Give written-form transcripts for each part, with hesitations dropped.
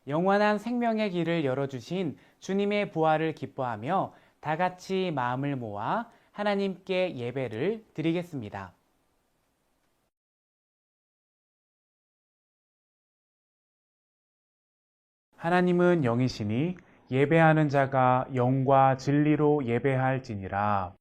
영원한 생명의 길을 열어주신 주님의 부활을 기뻐하며 다 같이 마음을 모아 하나님께 예배를 드리겠습니다. 하나님은 영이시니 예배하는 자가 영과 진리로 예배할지니라.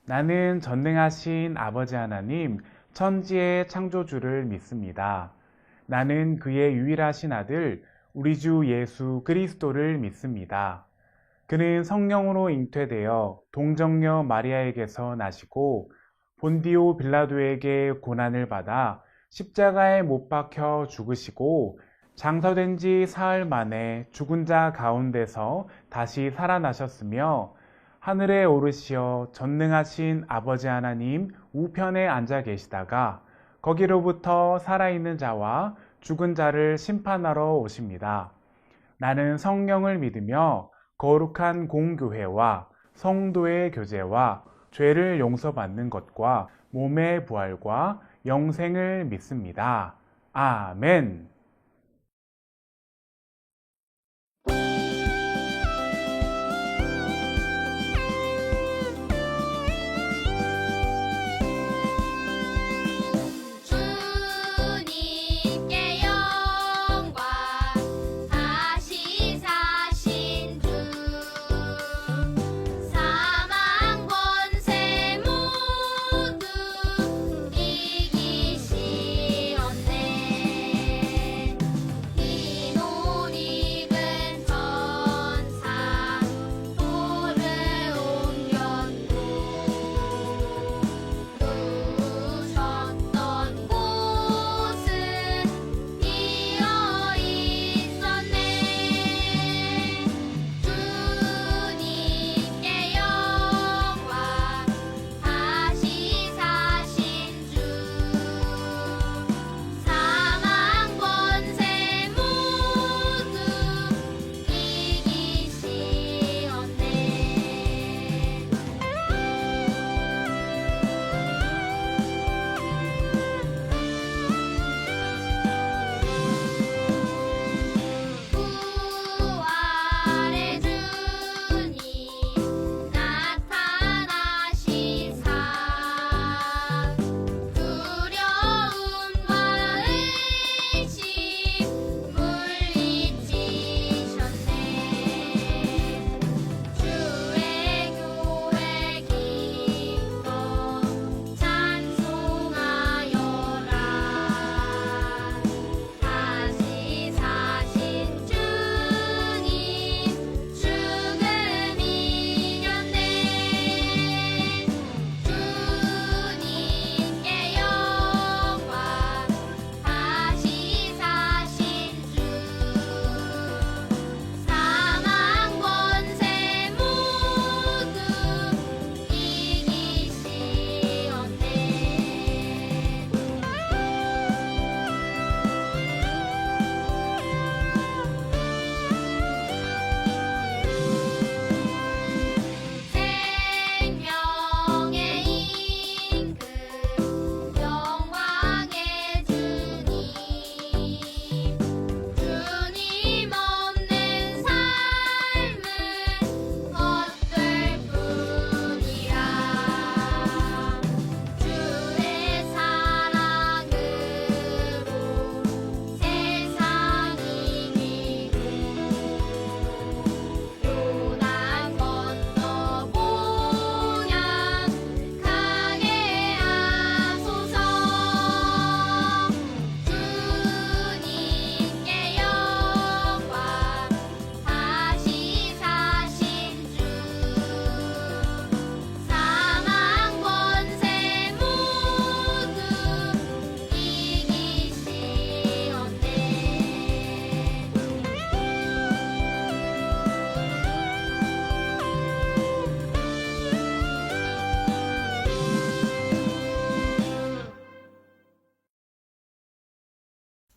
나는 전능하신 아버지 하나님, 천지의 창조주를 믿습니다. 나는 그의 유일하신 아들, 우리 주 예수 그리스도를 믿습니다. 그는 성령으로 잉태되어 동정녀 마리아에게서 나시고 본디오 빌라도에게 고난을 받아 십자가에 못 박혀 죽으시고 장사된 지 사흘 만에 죽은 자 가운데서 다시 살아나셨으며 하늘에 오르시어 전능하신 아버지 하나님 우편에 앉아 계시다가 거기로부터 살아있는 자와 죽은 자를 심판하러 오십니다. 나는 성령을 믿으며 거룩한 공교회와 성도의 교제와 죄를 용서받는 것과 몸의 부활과 영생을 믿습니다. 아멘.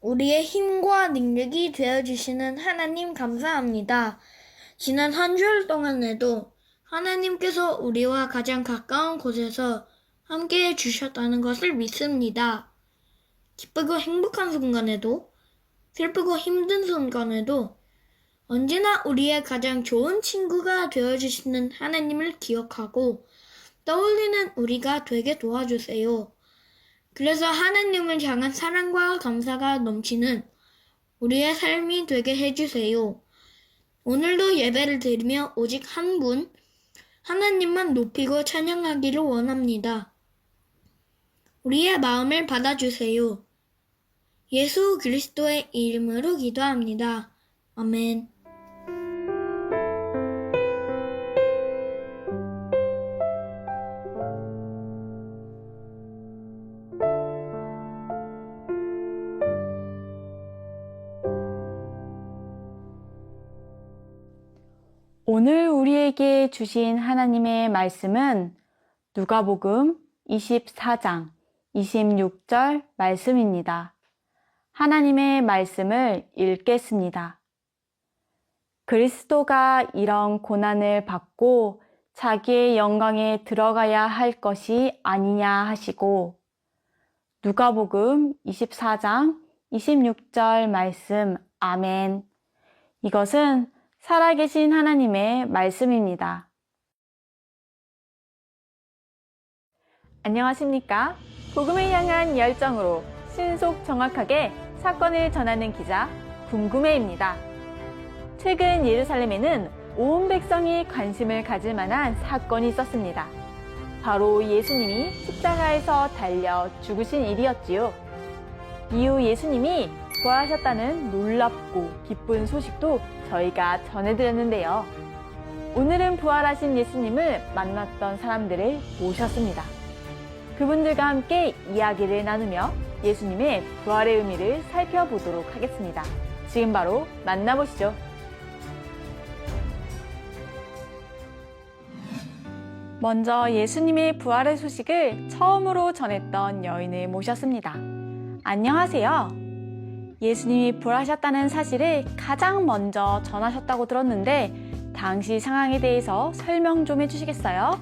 우리의 힘과 능력이 되어주시는 하나님 감사합니다. 지난 한 주일 동안에도 하나님께서 우리와 가장 가까운 곳에서 함께해 주셨다는 것을 믿습니다. 기쁘고 행복한 순간에도, 슬프고 힘든 순간에도 언제나 우리의 가장 좋은 친구가 되어주시는 하나님을 기억하고 떠올리는 우리가 되게 도와주세요. 그래서 하나님을 향한 사랑과 감사가 넘치는 우리의 삶이 되게 해주세요. 오늘도 예배를 드리며 오직 한 분, 하나님만 높이고 찬양하기를 원합니다. 우리의 마음을 받아주세요. 예수 그리스도의 이름으로 기도합니다. 아멘. 오늘 우리에게 주신 하나님의 말씀은 누가복음 24장 26절 말씀입니다. 하나님의 말씀을 읽겠습니다. 그리스도가 이런 고난을 받고 자기의 영광에 들어가야 할 것이 아니냐 하시고, 누가복음 24장 26절 말씀. 아멘. 이것은 살아계신 하나님의 말씀입니다. 안녕하십니까? 복음을 향한 열정으로 신속 정확하게 사건을 전하는 기자 궁금해입니다. 최근 예루살렘에는 온 백성이 관심을 가질 만한 사건이 있었습니다. 바로 예수님이 십자가에서 달려 죽으신 일이었지요. 이후 예수님이 부활하셨다는 놀랍고 기쁜 소식도 저희가 전해드렸는데요. 오늘은 부활하신 예수님을 만났던 사람들을 모셨습니다. 그분들과 함께 이야기를 나누며 예수님의 부활의 의미를 살펴보도록 하겠습니다. 지금 바로 만나보시죠. 먼저 예수님의 부활의 소식을 처음으로 전했던 여인을 모셨습니다. 안녕하세요. 예수님이 부활하셨다는 사실을 가장 먼저 전하셨다고 들었는데 당시 상황에 대해서 설명 좀 해주시겠어요?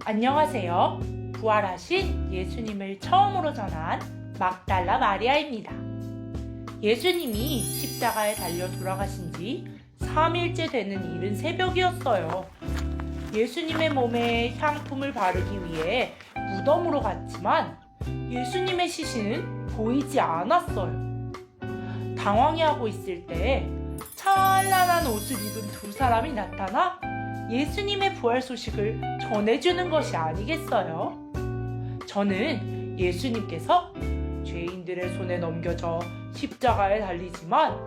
안녕하세요. 부활하신 예수님을 처음으로 전한 막달라 마리아입니다. 예수님이 십자가에 달려 돌아가신 지 3일째 되는 이른 새벽이었어요. 예수님의 몸에 향품을 바르기 위해 무덤으로 갔지만 예수님의 시신은 보이지 않았어요. 당황해하고 있을 때 찬란한 옷을 입은 두 사람이 나타나 예수님의 부활 소식을 전해주는 것이 아니겠어요? 저는 예수님께서 죄인들의 손에 넘겨져 십자가에 달리지만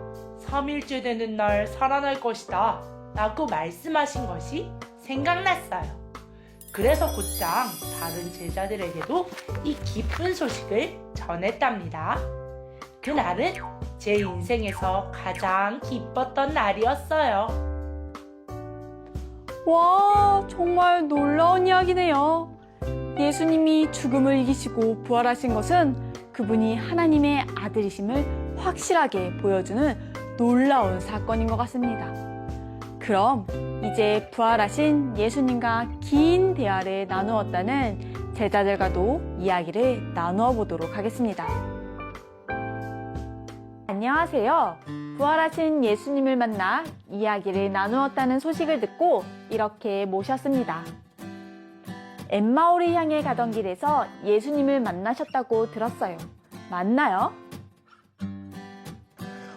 3일째 되는 날 살아날 것이다 라고 말씀하신 것이 생각났어요. 그래서 곧장 다른 제자들에게도 이 기쁜 소식을 전했답니다. 그날은 제 인생에서 가장 기뻤던 날이었어요. 와, 정말 놀라운 이야기네요. 예수님이 죽음을 이기시고 부활하신 것은 그분이 하나님의 아들이심을 확실하게 보여주는 놀라운 사건인 것 같습니다. 그럼 이제 부활하신 예수님과 긴 대화를 나누었다는 제자들과도 이야기를 나누어 보도록 하겠습니다. 안녕하세요. 부활하신 예수님을 만나 이야기를 나누었다는 소식을 듣고 이렇게 모셨습니다. 엠마오를 향해 가던 길에서 예수님을 만나셨다고 들었어요. 맞나요?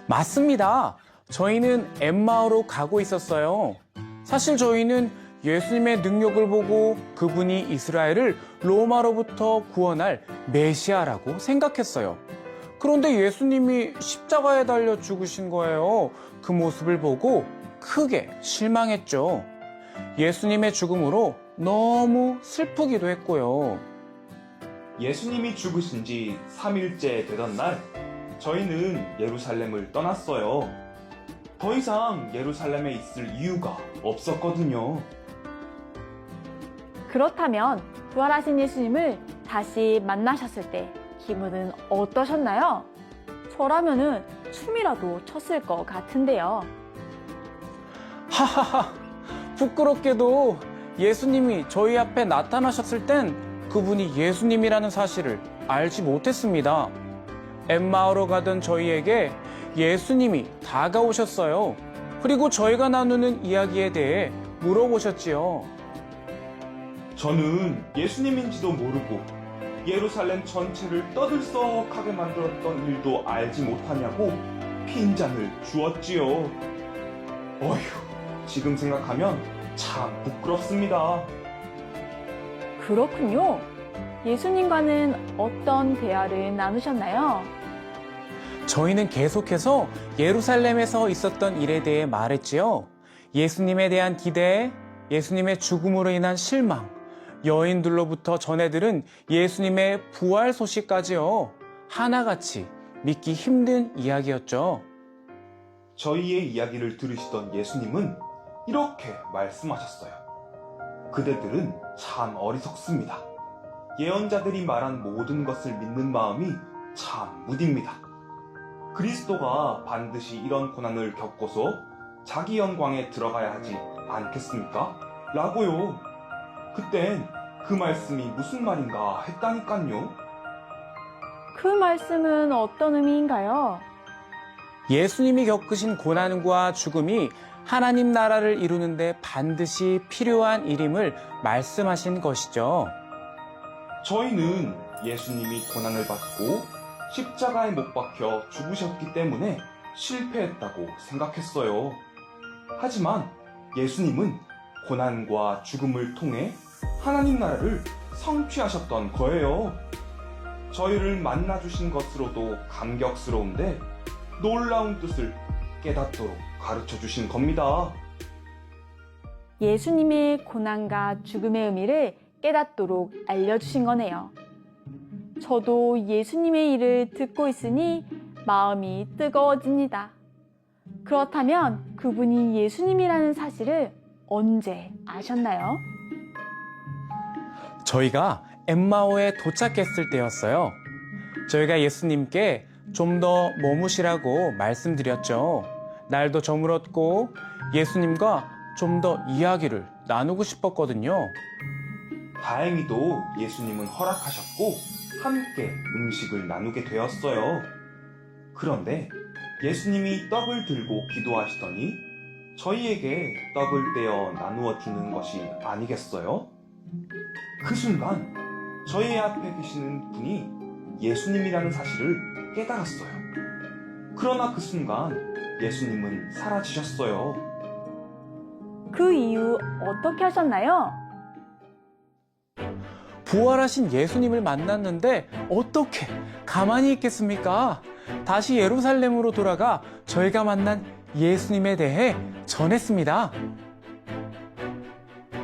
맞습니다. 저희는 엠마오로 가고 있었어요. 사실 저희는 예수님의 능력을 보고 그분이 이스라엘을 로마로부터 구원할 메시아라고 생각했어요. 그런데 예수님이 십자가에 달려 죽으신 거예요. 그 모습을 보고 크게 실망했죠. 예수님의 죽음으로 너무 슬프기도 했고요. 예수님이 죽으신 지 3일째 되던 날, 저희는 예루살렘을 떠났어요. 더 이상 예루살렘에 있을 이유가 없었거든요. 그렇다면 부활하신 예수님을 다시 만나셨을 때 기분은 어떠셨나요? 저라면은 춤이라도 췄을 것 같은데요. 하하하, 부끄럽게도 예수님이 저희 앞에 나타나셨을 땐 그분이 예수님이라는 사실을 알지 못했습니다. 엠마오로 가던 저희에게 예수님이 다가오셨어요. 그리고 저희가 나누는 이야기에 대해 물어보셨지요. 저는 예수님인지도 모르고 예루살렘 전체를 떠들썩하게 만들었던 일도 알지 못하냐고 핀잔을 주었지요. 어휴, 지금 생각하면 참 부끄럽습니다. 그렇군요. 예수님과는 어떤 대화를 나누셨나요? 저희는 계속해서 예루살렘에서 있었던 일에 대해 말했지요. 예수님에 대한 기대, 예수님의 죽음으로 인한 실망, 여인들로부터 전해들은 예수님의 부활 소식까지요. 하나같이 믿기 힘든 이야기였죠. 저희의 이야기를 들으시던 예수님은 이렇게 말씀하셨어요. 그대들은 참 어리석습니다. 예언자들이 말한 모든 것을 믿는 마음이 참 무딥니다. 그리스도가 반드시 이런 고난을 겪고서 자기 영광에 들어가야 하지 않겠습니까? 라고요. 그땐 그 말씀이 무슨 말인가 했다니깐요. 그 말씀은 어떤 의미인가요? 예수님이 겪으신 고난과 죽음이 하나님 나라를 이루는데 반드시 필요한 일임을 말씀하신 것이죠. 저희는 예수님이 고난을 받고 십자가에 못 박혀 죽으셨기 때문에 실패했다고 생각했어요. 하지만 예수님은 고난과 죽음을 통해 하나님 나라를 성취하셨던 거예요. 저희를 만나주신 것으로도 감격스러운데 놀라운 뜻을 깨닫도록 가르쳐 주신 겁니다. 예수님의 고난과 죽음의 의미를 깨닫도록 알려주신 거네요. 저도 예수님의 일을 듣고 있으니 마음이 뜨거워집니다. 그렇다면 그분이 예수님이라는 사실을 언제 아셨나요? 저희가 엠마오에 도착했을 때였어요. 저희가 예수님께 좀 더 머무시라고 말씀드렸죠. 날도 저물었고 예수님과 좀 더 이야기를 나누고 싶었거든요. 다행히도 예수님은 허락하셨고 함께 음식을 나누게 되었어요. 그런데 예수님이 떡을 들고 기도하시더니 저희에게 떡을 떼어 나누어 주는 것이 아니겠어요? 그 순간 저희 앞에 계시는 분이 예수님이라는 사실을 깨달았어요. 그러나 그 순간 예수님은 사라지셨어요. 그 이후 어떻게 하셨나요? 부활하신 예수님을 만났는데 어떻게 가만히 있겠습니까? 다시 예루살렘으로 돌아가 저희가 만난 예수님에 대해 전했습니다.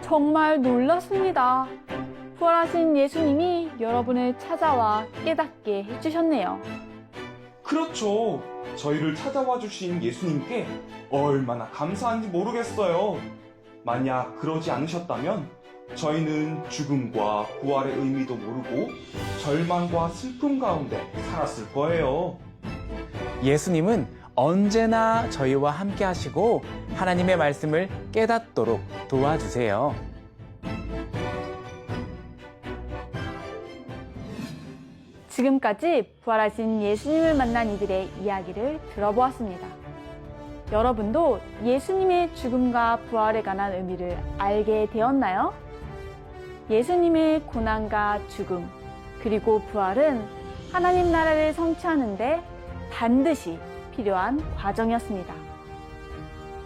정말 놀랐습니다. 부활하신 예수님이 여러분을 찾아와 깨닫게 해주셨네요. 그렇죠. 저희를 찾아와 주신 예수님께 얼마나 감사한지 모르겠어요. 만약 그러지 않으셨다면 저희는 죽음과 부활의 의미도 모르고 절망과 슬픔 가운데 살았을 거예요. 예수님은 언제나 저희와 함께 하시고 하나님의 말씀을 깨닫도록 도와주세요. 지금까지 부활하신 예수님을 만난 이들의 이야기를 들어보았습니다. 여러분도 예수님의 죽음과 부활에 관한 의미를 알게 되었나요? 예수님의 고난과 죽음, 그리고 부활은 하나님 나라를 성취하는데 반드시 필요한 과정이었습니다.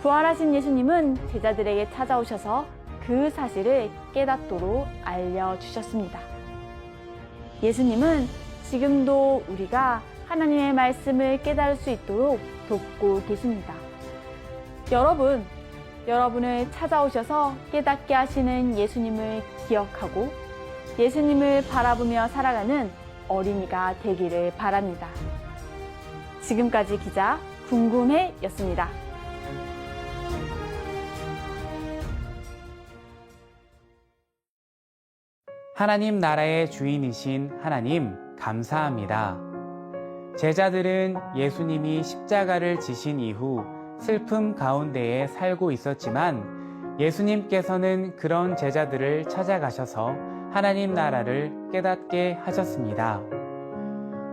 부활하신 예수님은 제자들에게 찾아오셔서 그 사실을 깨닫도록 알려주셨습니다. 예수님은 지금도 우리가 하나님의 말씀을 깨달을 수 있도록 돕고 계십니다. 여러분을 찾아오셔서 깨닫게 하시는 예수님을 기억하고 예수님을 바라보며 살아가는 어린이가 되기를 바랍니다. 지금까지 기자 궁금해였습니다. 하나님 나라의 주인이신 하나님 감사합니다. 제자들은 예수님이 십자가를 지신 이후 슬픔 가운데에 살고 있었지만 예수님께서는 그런 제자들을 찾아가셔서 하나님 나라를 깨닫게 하셨습니다.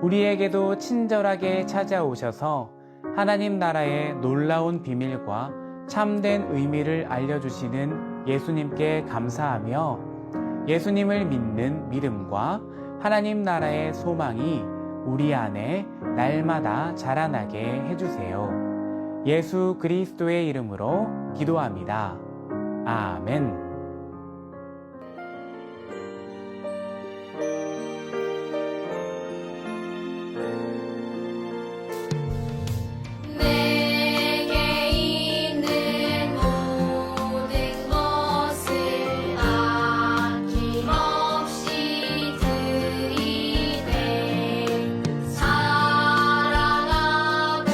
우리에게도 친절하게 찾아오셔서 하나님 나라의 놀라운 비밀과 참된 의미를 알려주시는 예수님께 감사하며 예수님을 믿는 믿음과 하나님 나라의 소망이 우리 안에 날마다 자라나게 해주세요. 예수 그리스도의 이름으로 기도합니다. 아멘. 내게 있는 모든 것을 아낌없이 드리네. 사랑하고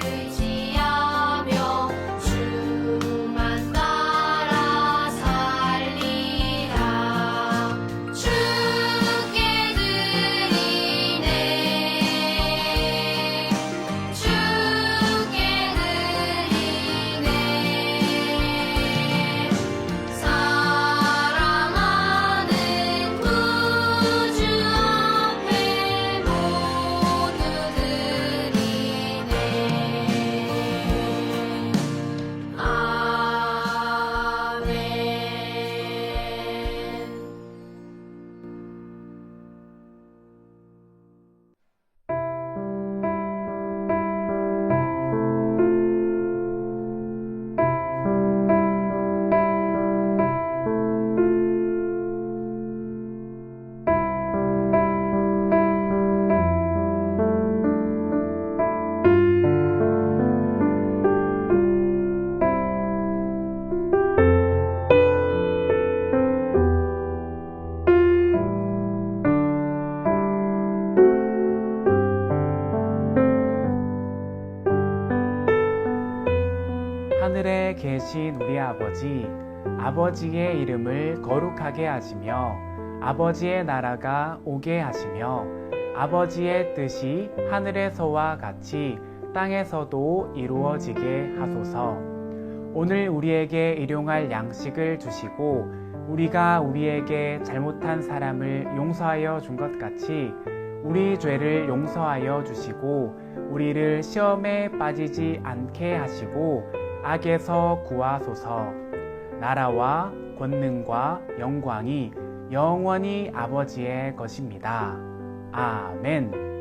의지하며 주만 따라 살리라. 주께 드리네. 주께 드리네. 사랑하는 구주 앞에 모두 드리네. 아멘. 하늘에 계신 우리 아버지, 아버지의 이름을 거룩하게 하시며 아버지의 나라가 오게 하시며 아버지의 뜻이 하늘에서와 같이 땅에서도 이루어지게 하소서. 오늘 우리에게 일용할 양식을 주시고 우리가 우리에게 잘못한 사람을 용서하여 준 것 같이 우리 죄를 용서하여 주시고 우리를 시험에 빠지지 않게 하시고 악에서 구하소서. 나라와 권능과 영광이 영원히 아버지의 것입니다. 아멘.